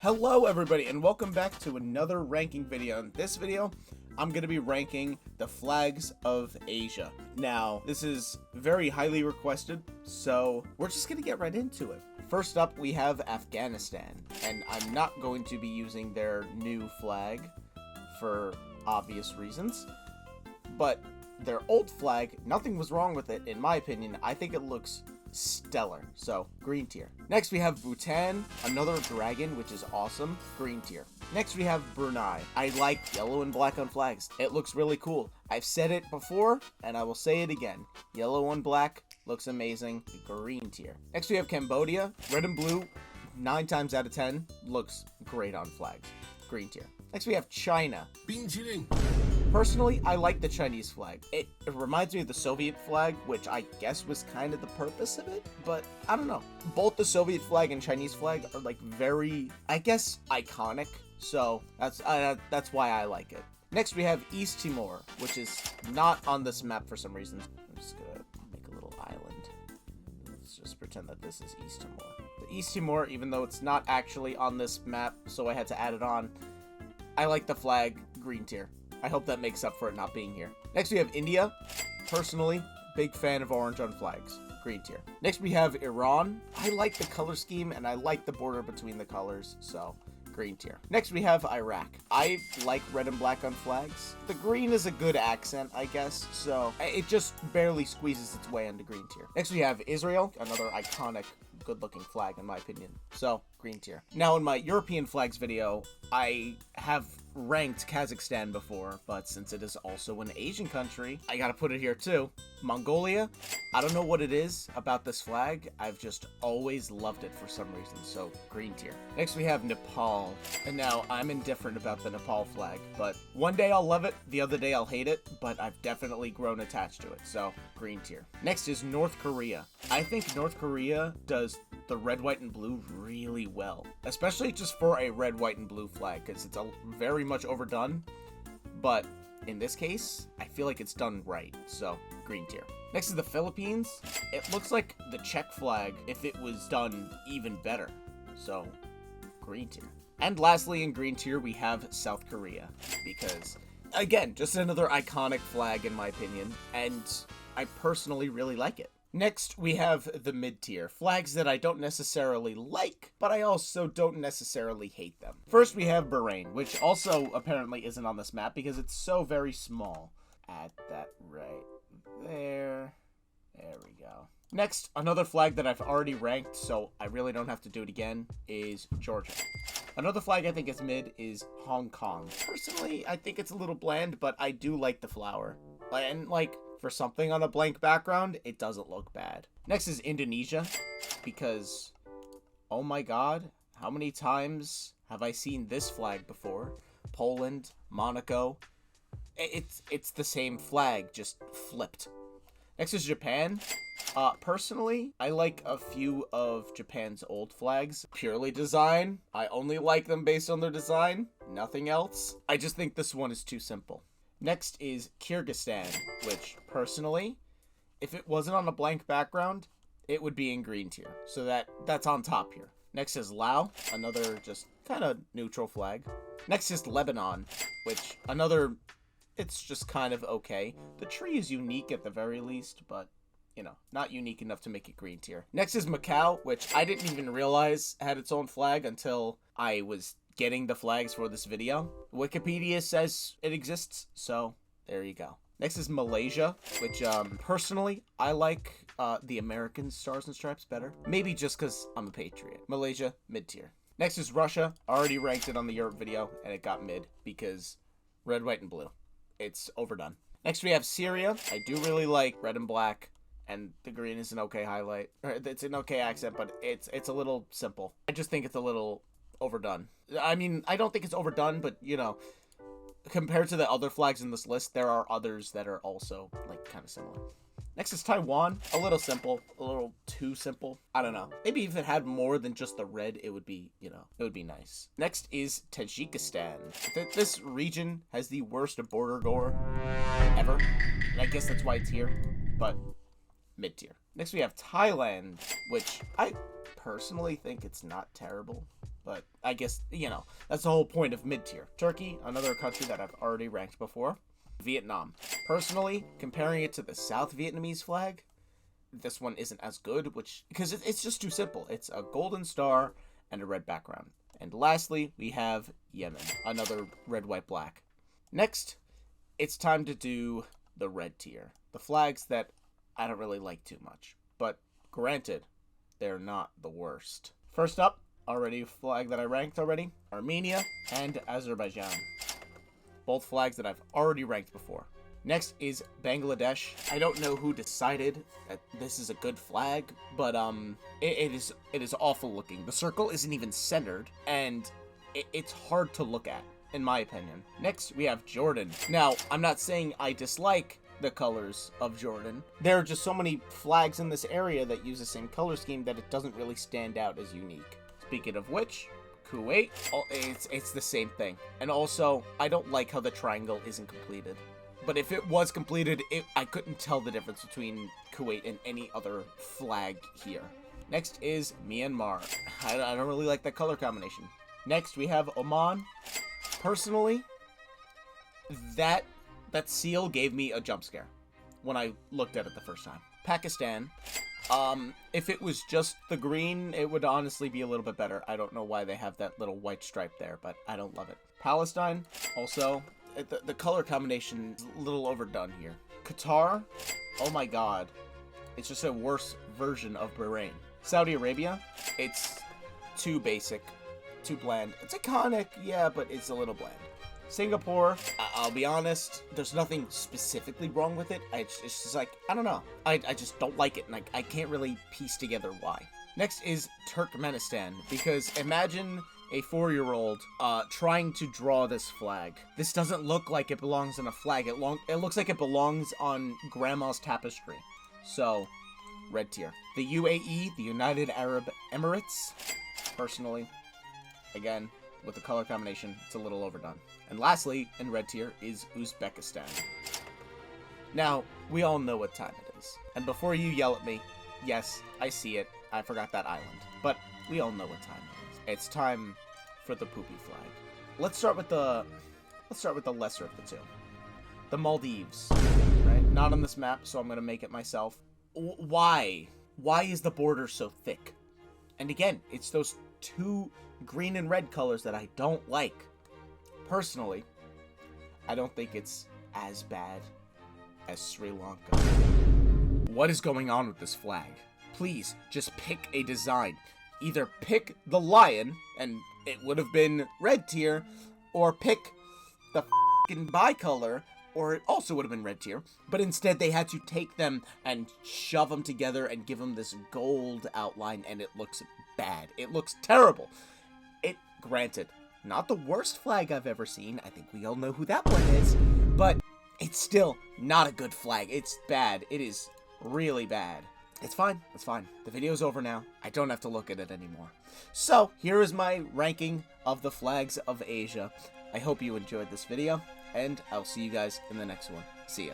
Hello everybody and welcome back to another ranking video. In this video, I'm going to be ranking the flags of Asia. Now, this is very highly requested, so we're just going to get right into it. First up, we have Afghanistan, and I'm not going to be using their new flag for obvious reasons, but their old flag, nothing was wrong with it, in my opinion. I think it looks stellar, so green tier. Next we have Bhutan, another dragon, which is awesome, green tier. Next we have Brunei. I like yellow and black on flags. It looks really cool. I've said it before and I will say it again. Yellow and black looks amazing, green tier. Next we have Cambodia, red and blue, 9 times out of 10 looks great on flags, green tier. Next we have China. Personally, I like the Chinese flag. It reminds me of the Soviet flag, which I guess was kind of the purpose of it, but I don't know. Both the Soviet flag and Chinese flag are like very, I guess, iconic, so that's why I like it. Next we have East Timor, which is not on this map for some reason. I'm just gonna make a little island. Let's just pretend that this is East Timor. The East Timor, even though it's not actually on this map, so I had to add it on, I like the flag, green tier. I hope that makes up for it not being here. Next we have India. Personally, big fan of orange on flags, green tier. Next we have Iran. I like the color scheme and I like the border between the colors, so green tier. Next we have Iraq. I like red and black on flags. The green is a good accent, I guess, so it just barely squeezes its way into green tier. Next we have Israel, another iconic, good-looking flag in my opinion, so green tier. Now in my European flags video, I have ranked Kazakhstan before, but since it is also an Asian country, I gotta put it here too. Mongolia, I don't know what it is about this flag, I've just always loved it for some reason, so green tier. Next we have Nepal, and now I'm indifferent about the Nepal flag, but one day I'll love it, the other day I'll hate it, but I've definitely grown attached to it, so green tier. Next is North Korea. I think North Korea does the red, white, and blue really well, especially just for a red, white, and blue flag, because it's very much overdone, but in this case, I feel like it's done right, so green tier. Next is the Philippines. It looks like the Czech flag if it was done even better, so green tier. And lastly, in green tier, we have South Korea, because, again, just another iconic flag in my opinion, and I personally really like it. Next, we have the mid-tier, flags that I don't necessarily like, but I also don't necessarily hate them. First, we have Bahrain, which also apparently isn't on this map because it's so very small. Add that right there. There we go. Next, another flag that I've already ranked, so I really don't have to do it again, is Georgia. Another flag I think is mid is Hong Kong. Personally, I think it's a little bland, but I do like the flower. And, like, for something on a blank background, it doesn't look bad. Next is Indonesia, because, oh my god, how many times have I seen this flag before? Poland, Monaco, it's the same flag, just flipped. Next is Japan. Personally, I like a few of Japan's old flags. Purely design, I only like them based on their design, nothing else. I just think this one is too simple. Next is Kyrgyzstan, which, personally, if it wasn't on a blank background, it would be in green tier. So that's on top here. Next is Laos, another just kind of neutral flag. Next is Lebanon, which, it's just kind of okay. The tree is unique at the very least, but, you know, not unique enough to make it green tier. Next is Macau, which I didn't even realize had its own flag until I was getting the flags for this video. Wikipedia says it exists, so there you go. Next is Malaysia, which personally I like the American Stars and Stripes better. Maybe just because I'm a patriot. Malaysia, mid-tier. Next is Russia. I already ranked it on the Europe video and it got mid because red, white, and blue. It's overdone. Next we have Syria. I do really like red and black, and the green is an okay highlight. It's an okay accent, but it's a little simple. I just think it's a little overdone. I mean, I don't think it's overdone, but, you know, compared to the other flags in this list, there are others that are also, like, kind of similar. Next is Taiwan. A little simple. A little too simple. I don't know. Maybe if it had more than just the red, it would be, you know, it would be nice. Next is Tajikistan. This region has the worst border gore ever, and I guess that's why it's here, but mid-tier. Next we have Thailand, which I personally think it's not terrible. but I guess, that's the whole point of mid-tier. Turkey, another country that I've already ranked before. Vietnam. Personally, comparing it to the South Vietnamese flag, this one isn't as good, because it's just too simple. It's a golden star and a red background. And lastly, we have Yemen, another red, white, black. Next, it's time to do the red tier. The flags that I don't really like too much. But granted, they're not the worst. First up, already a flag that I ranked already, Armenia and Azerbaijan. Both flags that I've already ranked before. Next is Bangladesh. I don't know who decided that this is a good flag, but it is awful looking. The circle isn't even centered, and it's hard to look at, in my opinion. Next, we have Jordan. Now, I'm not saying I dislike the colors of Jordan. There are just so many flags in this area that use the same color scheme that it doesn't really stand out as unique. Speaking of which, Kuwait, it's the same thing. And also, I don't like how the triangle isn't completed. But if it was completed, I couldn't tell the difference between Kuwait and any other flag here. Next is Myanmar. I don't really like that color combination. Next, we have Oman. Personally, that seal gave me a jump scare when I looked at it the first time. Pakistan. If it was just the green, it would honestly be a little bit better. I don't know why they have that little white stripe there, but I don't love it. Palestine, also, the color combination is a little overdone here. Qatar, oh my god. It's just a worse version of Bahrain. Saudi Arabia, it's too basic, too bland. It's iconic, yeah, but it's a little bland. Singapore, I'll be honest, there's nothing specifically wrong with it. It's just like, I don't know. I just don't like it, and I can't really piece together why. Next is Turkmenistan, because imagine a 4-year-old trying to draw this flag. This doesn't look like it belongs on a flag. It looks like it belongs on grandma's tapestry. So, red tier. The UAE, the United Arab Emirates, personally, again, with the color combination, it's a little overdone. And lastly, in red tier, is Uzbekistan. Now, we all know what time it is. And before you yell at me, yes, I see it. I forgot that island. But we all know what time it is. It's time for the poopy flag. Let's start with the lesser of the two. The Maldives. Right? Not on this map, so I'm going to make it myself. Why? Why is the border so thick? And again, it's those two green and red colors that I don't like. Personally, I don't think it's as bad as Sri Lanka. What is going on with this flag? Please, just pick a design. Either pick the lion, and it would have been red tier, or pick the f***ing bicolor, or it also would have been red tier. But instead, they had to take them and shove them together and give them this gold outline, and it looks bad. It looks terrible. Granted, not the worst flag I've ever seen. I think we all know who that one is. But it's still not a good flag. It's bad. It is really bad. It's fine. It's fine. The video's over now. I don't have to look at it anymore. So, here is my ranking of the flags of Asia. I hope you enjoyed this video, and I'll see you guys in the next one. See ya.